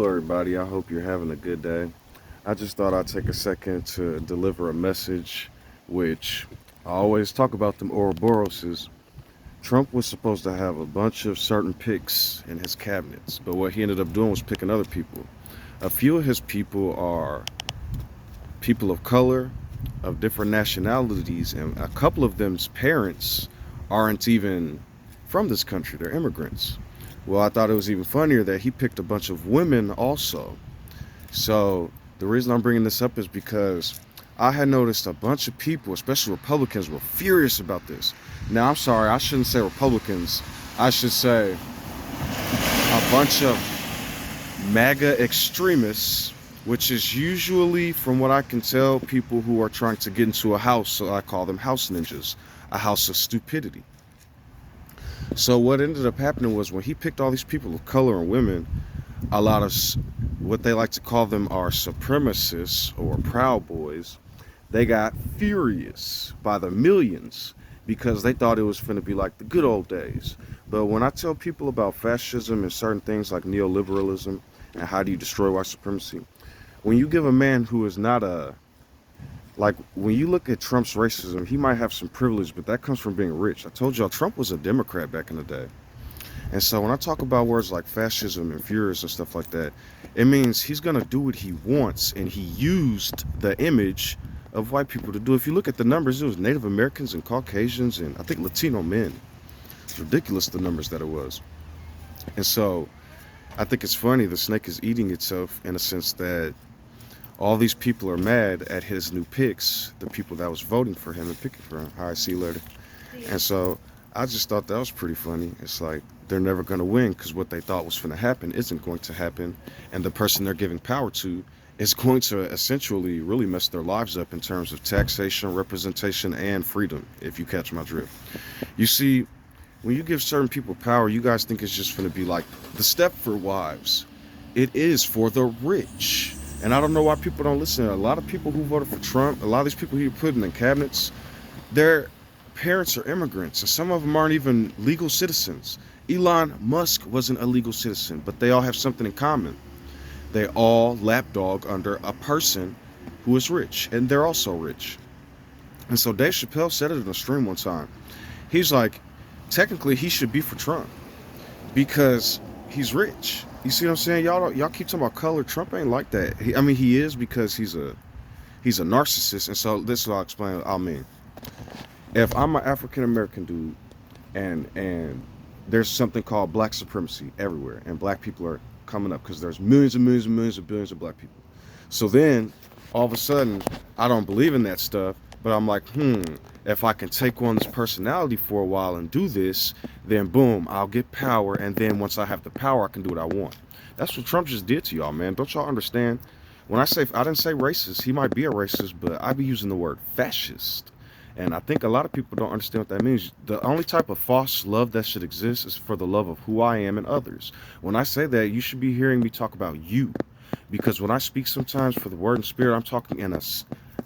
Hello, everybody. I hope you're having a good day. I just thought I'd take a second to deliver a message, which I always talk about them Ouroboroses. Trump was supposed to have a bunch of certain picks in his cabinets, but what he ended up doing was picking other people. A few of his people are people of color, of different nationalities, and a couple of them's parents aren't even from this country, they're immigrants. Well, I thought it was even funnier that he picked a bunch of women also. So the reason I'm bringing this up is because I had noticed a bunch of people, especially Republicans, were furious about this. Now, I'm sorry, I shouldn't say Republicans. I should say a bunch of MAGA extremists, which is usually, from what I can tell, people who are trying to get into a house. So I call them house ninjas, a house of stupidity. So what ended up happening was when he picked all these people of color and women, a lot of what they like to call them are supremacists or proud boys. They got furious by the millions because they thought it was going to be like the good old days. But when I tell people about fascism and certain things like neoliberalism and how do you destroy white supremacy, when you give a man who is not a, like when you look at Trump's racism, he might have some privilege, but that comes from being rich. I told y'all Trump was a Democrat back in the day. And so when I talk about words like fascism and furious and stuff like that, it means he's going to do what he wants. And he used the image of white people to do. If you look at the numbers, it was Native Americans and Caucasians and I think Latino men. It's ridiculous the numbers that it was. And so I think it's funny the snake is eating itself in a sense that all these people are mad at his new picks, the people that was voting for him and picking for him. Hi, see you later. And so I just thought that was pretty funny. It's like they're never going to win because what they thought was going to happen isn't going to happen. And the person they're giving power to is going to essentially really mess their lives up in terms of taxation, representation, and freedom, if you catch my drift. You see, when you give certain people power, you guys think it's just going to be like the Stepford wives. It is for the rich. And I don't know why people don't listen. A lot of people who voted for Trump, a lot of these people he put in the cabinets, their parents are immigrants, and some of them aren't even legal citizens. Elon Musk wasn't a legal citizen, but they all have something in common. They all lapdog under a person who is rich, and they're also rich. And so Dave Chappelle said it in a stream one time. He's like, technically he should be for Trump because he's rich. You see what I'm saying? Y'all keep talking about color. Trump ain't like that. He is because he's a narcissist. And so this is what I'll explain what I mean. If I'm an African American dude and there's something called black supremacy everywhere and black people are coming up because there's millions and millions and millions of billions of black people. So then all of a sudden I don't believe in that stuff, but I'm like, if I can take on this personality for a while and do this, then boom, I'll get power, and then once I have the power I can do what I want. That's what Trump just did to y'all, man. Don't y'all understand? When I didn't say racist, he might be a racist, but I be using the word fascist. And I think a lot of people don't understand what that means. The only type of false love that should exist is for the love of who I am and others. When I say that, you should be hearing me talk about you. Because when I speak sometimes for the word and spirit, I'm talking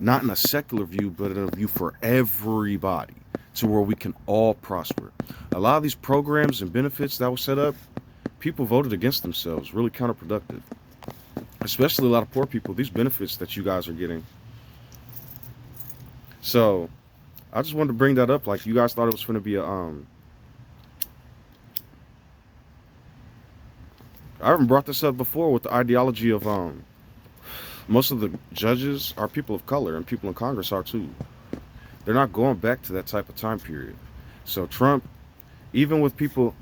not in a secular view, but in a view for everybody to where we can all prosper. A lot of these programs and benefits that were set up, people voted against themselves, really counterproductive. Especially a lot of poor people, these benefits that you guys are getting. So I just wanted to bring that up. Like, you guys thought it was going to be I haven't brought this up before with the ideology of most of the judges are people of color and people in Congress are too. They're not going back to that type of time period. So Trump, even with people,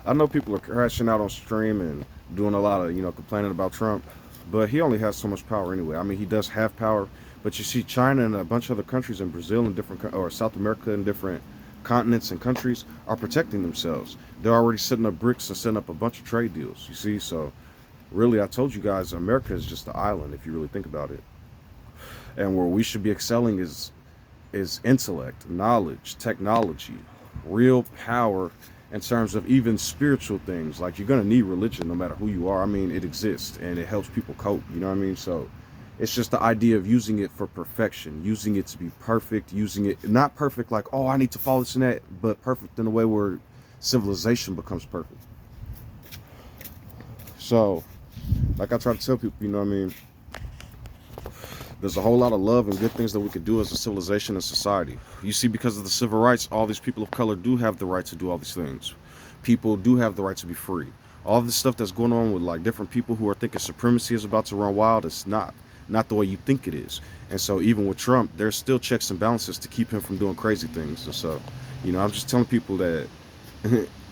I know people are crashing out on stream and doing a lot of, complaining about Trump, but he only has so much power anyway. I mean, he does have power, but you see China and a bunch of other countries in Brazil and or South America and different continents and countries are protecting themselves. They're already setting up BRICS and setting up a bunch of trade deals, you see? So really, I told you guys, America is just an island if you really think about it. And where we should be excelling is intellect, knowledge, technology, real power in terms of even spiritual things. Like, you're going to need religion no matter who you are. I mean, it exists and it helps people cope, you know what I mean? So it's just the idea of using it for perfection, using it to be perfect, using it, not perfect like, oh, I need to follow this and that, but perfect in a way where civilization becomes perfect. So, like I try to tell people, you know what I mean? There's a whole lot of love and good things that we could do as a civilization and society. You see, because of the civil rights, all these people of color do have the right to do all these things. People do have the right to be free. All this stuff that's going on with like different people who are thinking supremacy is about to run wild, it's not the way you think it is. And so even with Trump, there's still checks and balances to keep him from doing crazy things. And so, I'm just telling people that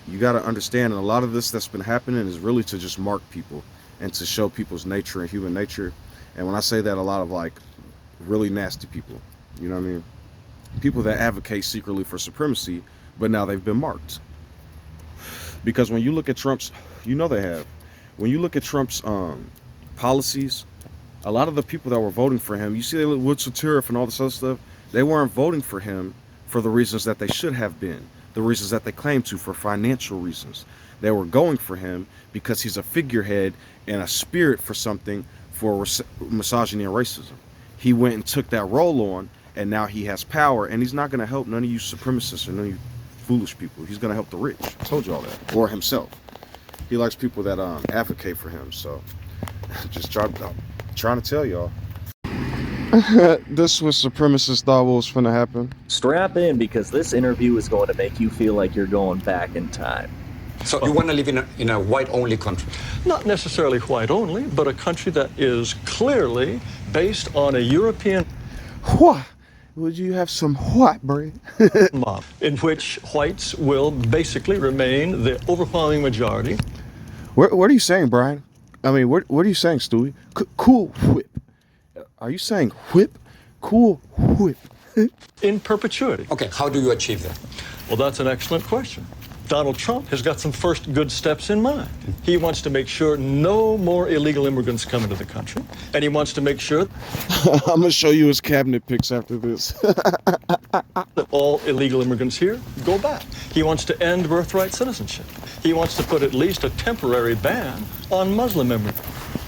you got to understand, and a lot of this that's been happening is really to just mark people and to show people's nature and human nature. And when I say that, a lot of like really nasty people, you know what I mean? People that advocate secretly for supremacy, but now they've been marked. Because when you look at Trump's, they have. When you look at Trump's policies, a lot of the people that were voting for him, you see, they what's a tariff and all this other stuff. They weren't voting for him for the reasons that they should have been, the reasons that they claimed to, for financial reasons. They were going for him because he's a figurehead and a spirit for something, for misogyny and racism. He went and took that role on, and now he has power, and he's not going to help none of you supremacists or none of you foolish people. He's going to help the rich. I told you all that. Or himself. He likes people that advocate for him. So just trying to tell y'all. This was supremacists thought what was finna happen. Strap in, because this interview is going to make you feel like you're going back in time. So you want to live in a white-only country? Not necessarily white-only, but a country that is clearly based on a European What? Would you have some what, Bray? model, in which whites will basically remain the overwhelming majority. What are you saying, Brian? I mean, what are you saying, Stewie? Cool whip. Are you saying whip? Cool whip. In perpetuity. Okay, how do you achieve that? Well, that's an excellent question. Donald Trump has got some first good steps in mind. He wants to make sure no more illegal immigrants come into the country, and he wants to make sure I'm going to show you his cabinet pics after this. that all illegal immigrants here go back. He wants to end birthright citizenship. He wants to put at least a temporary ban on Muslim immigrants.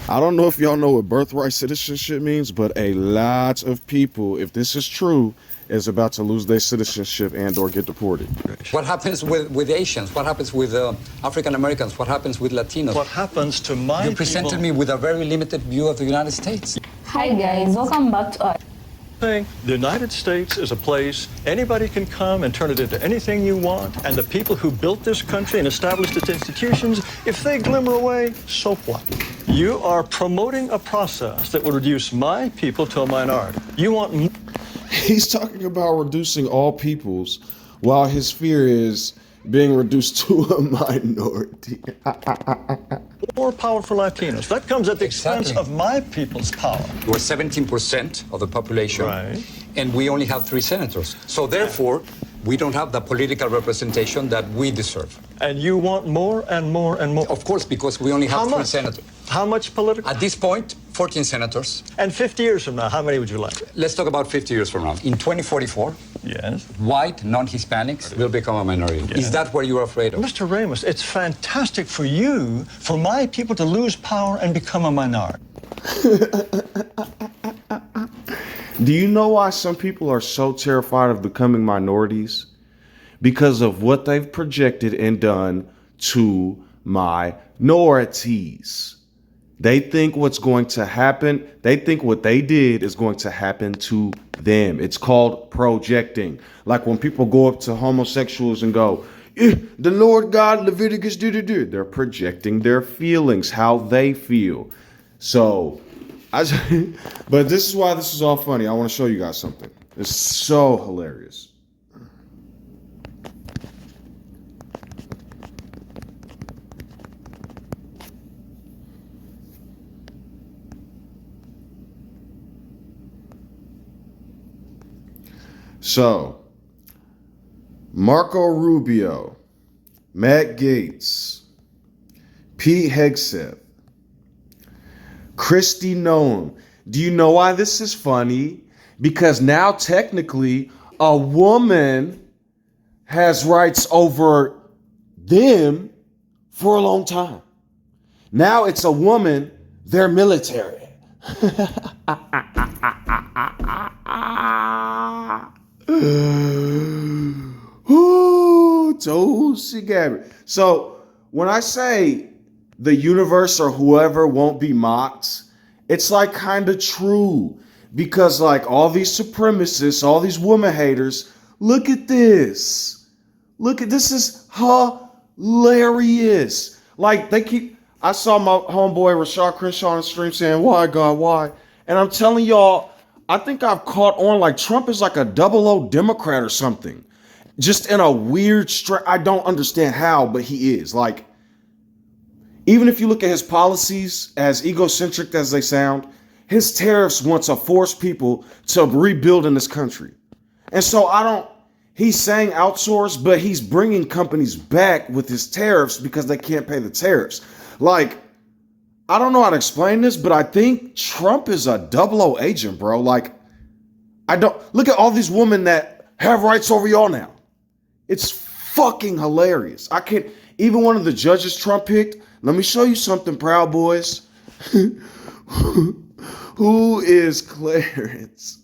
I don't know if y'all know what birthright citizenship means, but a lot of people, if this is true, is about to lose their citizenship and or get deported. What happens with Asians? What happens with African Americans? What happens with Latinos? What happens to my You presented people? me with a very limited view of the United States. Hi guys, welcome back to our The United States is a place anybody can come and turn it into anything you want, and the people who built this country and established its institutions, if they glimmer away, so what? You are promoting a process that would reduce my people to a minority. You want He's talking about reducing all peoples while his fear is being reduced to a minority. more power for Latinos. That comes at the expense Exactly. of my people's power. We're 17% of the population, Right. and we only have 3 senators. So therefore, we don't have the political representation that we deserve. And you want more and more and more. Of course, because we only have How 3 much? senators. How much political? At this point, 14 senators. And 50 years from now, how many would you like? Let's talk about 50 years from now. In 2044, Yes. white non-Hispanics will become a minority. Is that what you're afraid of? Mr. Ramos, it's fantastic for you, for my people to lose power and become a minority. Do you know why some people are so terrified of becoming minorities? Because of what they've projected and done to minorities. They think what's going to happen, they think what they did is going to happen to them. It's called projecting. Like when people go up to homosexuals and go, the Lord God, Leviticus, they're projecting their feelings, how they feel. So, but this is why this is all funny. I want to show you guys something. It's so hilarious. So, Marco Rubio, Matt Gaetz, Pete Hegseth, Kristi Noem. Do you know why this is funny? Because now technically a woman has rights over them for a long time. Now it's a woman, they're military. Ooh, Tulsi Gabbard. So when I say the universe or whoever won't be mocked, it's like kind of true. Because like all these supremacists, all these woman haters, look at this. Look at this is hilarious. Like I saw my homeboy Rashad Crenshaw on the stream saying, why God, why? And I'm telling y'all, I think I've caught on like Trump is like a 00 Democrat or something. Just in a weird I don't understand how, but he is. Like, even if you look at his policies, as egocentric as they sound, his tariffs want to force people to rebuild in this country. And so he's saying outsource, but he's bringing companies back with his tariffs because they can't pay the tariffs. Like, I don't know how to explain this, but I think Trump is a 00 agent, bro. Like, look at all these women that have rights over y'all now. It's fucking hilarious. Even one of the judges Trump picked, let me show you something, Proud Boys. Who is Clarence?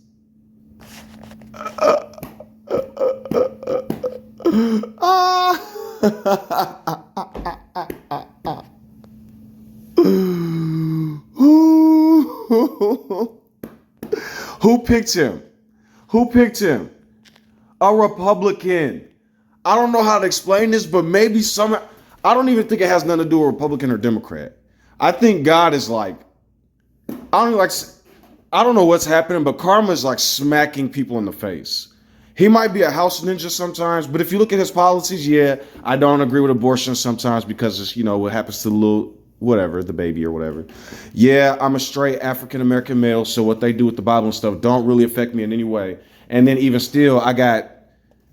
Who picked him? Who picked him? A Republican. I don't know how to explain this, but maybe I don't even think it has nothing to do with Republican or Democrat. I think God is like, I don't know what's happening, but karma is like smacking people in the face. He might be a house ninja sometimes, but if you look at his policies, yeah, I don't agree with abortion sometimes because it's, what happens to the little, whatever, the baby or whatever. Yeah, I'm a straight African-American male, so what they do with the Bible and stuff don't really affect me in any way. And then even still, I got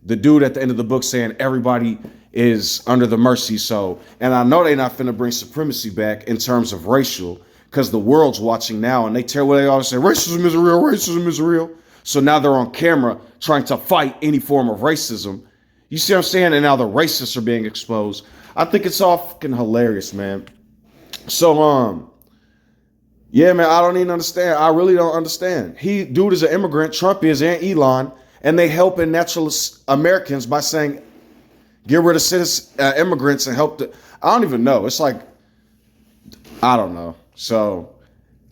the dude at the end of the book saying everybody is under the mercy. So, and I know they're not finna bring supremacy back in terms of racial, because the world's watching now and they always say racism is real, racism is real. So now they're on camera trying to fight any form of racism. You see what I'm saying? And now the racists are being exposed. I think it's all fucking hilarious, man. So, yeah, man, I don't even understand. I really don't understand. Dude is an immigrant, Trump is, and Elon, and they helping naturalist Americans by saying, get rid of immigrants and help I don't even know. It's like, I don't know. So,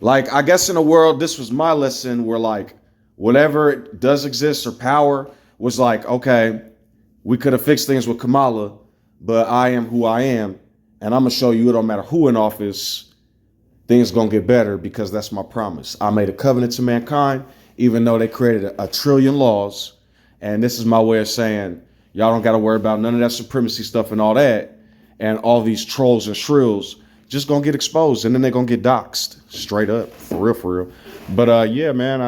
like, I guess in a world, this was my lesson where, like, whatever does exist or power was like, okay, we could have fixed things with Kamala, but I am who I am. And I'm going to show you it don't matter who in office, things going to get better because that's my promise. I made a covenant to mankind, even though they created a trillion laws. And this is my way of saying, y'all don't got to worry about none of that supremacy stuff and all that. And all these trolls and shrills just going to get exposed and then they're going to get doxxed straight up. For real, for real. But yeah, man,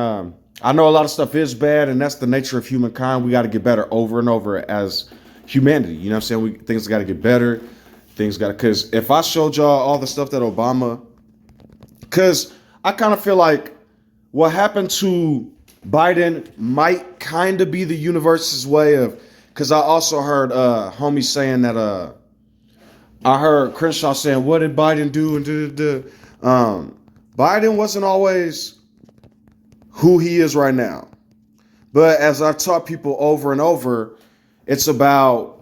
I know a lot of stuff is bad and that's the nature of humankind. We got to get better over and over as humanity. You know what I'm saying? Things got to get better. Because if I showed y'all all the stuff that Obama, because I kind of feel like what happened to Biden might kind of be the universe's way of, because I also heard homies saying that, I heard Crenshaw saying, what did Biden do? And Biden wasn't always who he is right now. But as I've taught people over and over, it's about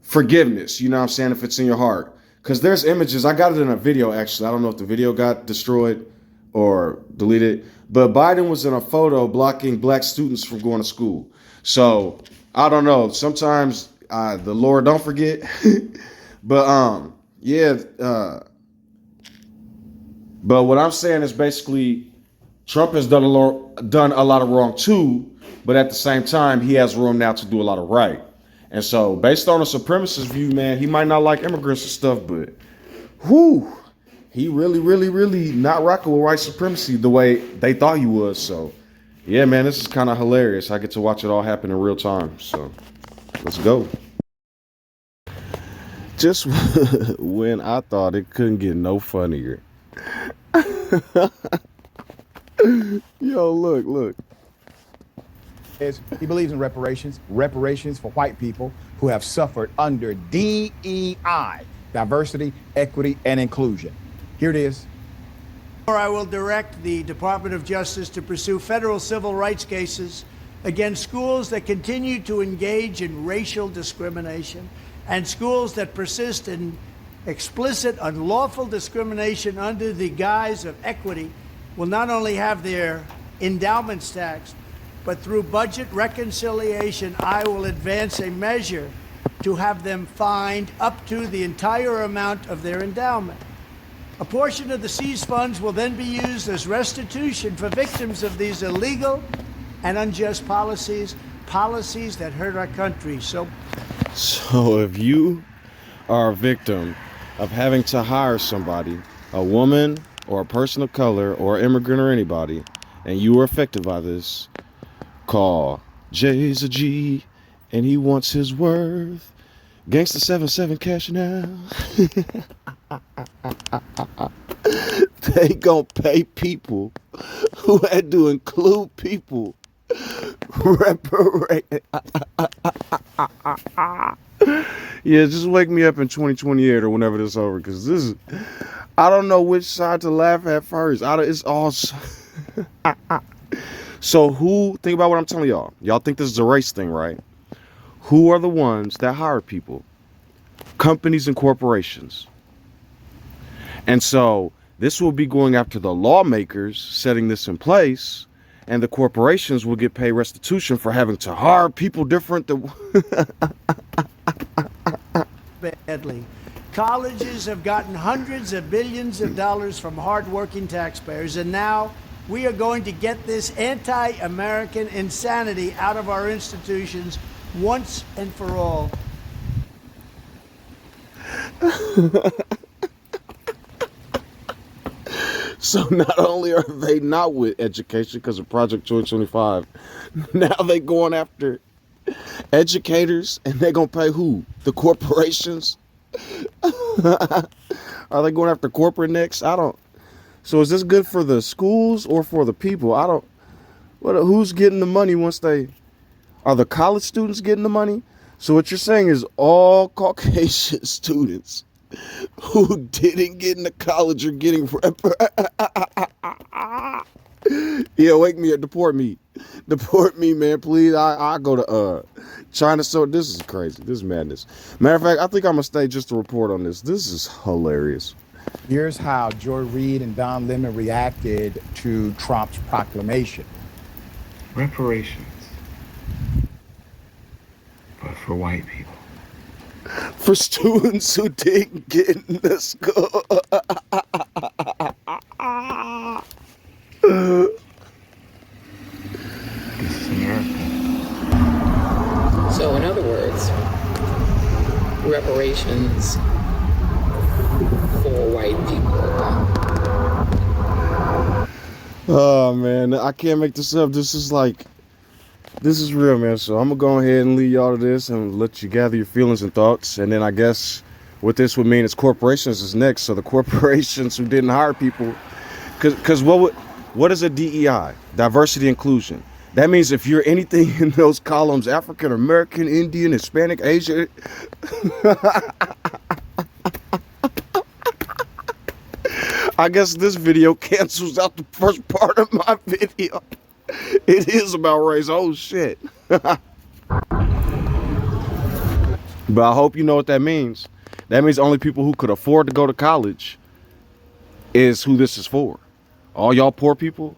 forgiveness. You know what I'm saying? If it's in your heart. Because there's images. I got it in a video, actually. I don't know if the video got destroyed or deleted. But Biden was in a photo blocking black students from going to school. So, I don't know. Sometimes the Lord don't forget. But, yeah. But what I'm saying is basically Trump has done a lot of wrong too. But at the same time, he has room now to do a lot of right. And so based on a supremacist view, man, he might not like immigrants and stuff, but he really, really, really not rocking with white supremacy the way they thought he was. So, yeah, man, this is kind of hilarious. I get to watch it all happen in real time. So, let's go. Just when I thought it couldn't get no funnier. Yo, look. He believes in reparations for white people who have suffered under DEI, diversity, equity, and inclusion. Here it is. I will direct the Department of Justice to pursue federal civil rights cases against schools that continue to engage in racial discrimination and schools that persist in explicit, unlawful discrimination under the guise of equity will not only have their endowments taxed, but through budget reconciliation, I will advance a measure to have them fined up to the entire amount of their endowment. A portion of the seized funds will then be used as restitution for victims of these illegal and unjust policies that hurt our country. So if you are a victim of having to hire somebody, a woman or a person of color or immigrant or anybody, and you were affected by this, call Jay's a G and he wants his worth. Gangsta 77 cashing out. They gonna pay people who had to include people. Yeah, just wake me up in 2028 or whenever this is over, because this is, I don't know which side to laugh at first. It's all so who, think about what I'm telling y'all. Y'all think this is a race thing, right? Who are the ones that hire people? Companies and corporations. And so this will be going after the lawmakers setting this in place, and the corporations will get paid restitution for having to hire people different than badly. Colleges have gotten hundreds of billions of dollars from hardworking taxpayers, and now we are going to get this anti-American insanity out of our institutions once and for all. So not only are they not with education because of Project 2025, now they going after educators, and they're going to pay who? The corporations? Are they going after corporate next? So is this good for the schools or for the people? Who's getting the money once are the college students getting the money? So what you're saying is all Caucasian students who didn't get into college are getting yeah, wake me up, deport me, man, please. I go to China. So this is crazy. This is madness. Matter of fact, I think I'm gonna stay just to report on this. This is hilarious. Here's how Joy Reid and Don Lemon reacted to Trump's proclamation. Reparations, but for white people. For students who didn't get into school. This is America. So in other words, reparations for white people. Oh man, I can't make this up. This is real, man. So I'm gonna go ahead and lead y'all to this and let you gather your feelings and thoughts. And then I guess what this would mean is corporations is next. So the corporations who didn't hire people, because what is a DEI? Diversity inclusion. That means if you're anything in those columns, African American, Indian, Hispanic, Asian. I guess this video cancels out the first part of my video. It is about race. Oh shit. But I hope you know what that means. That means only people who could afford to go to college is who this is for. All y'all poor people.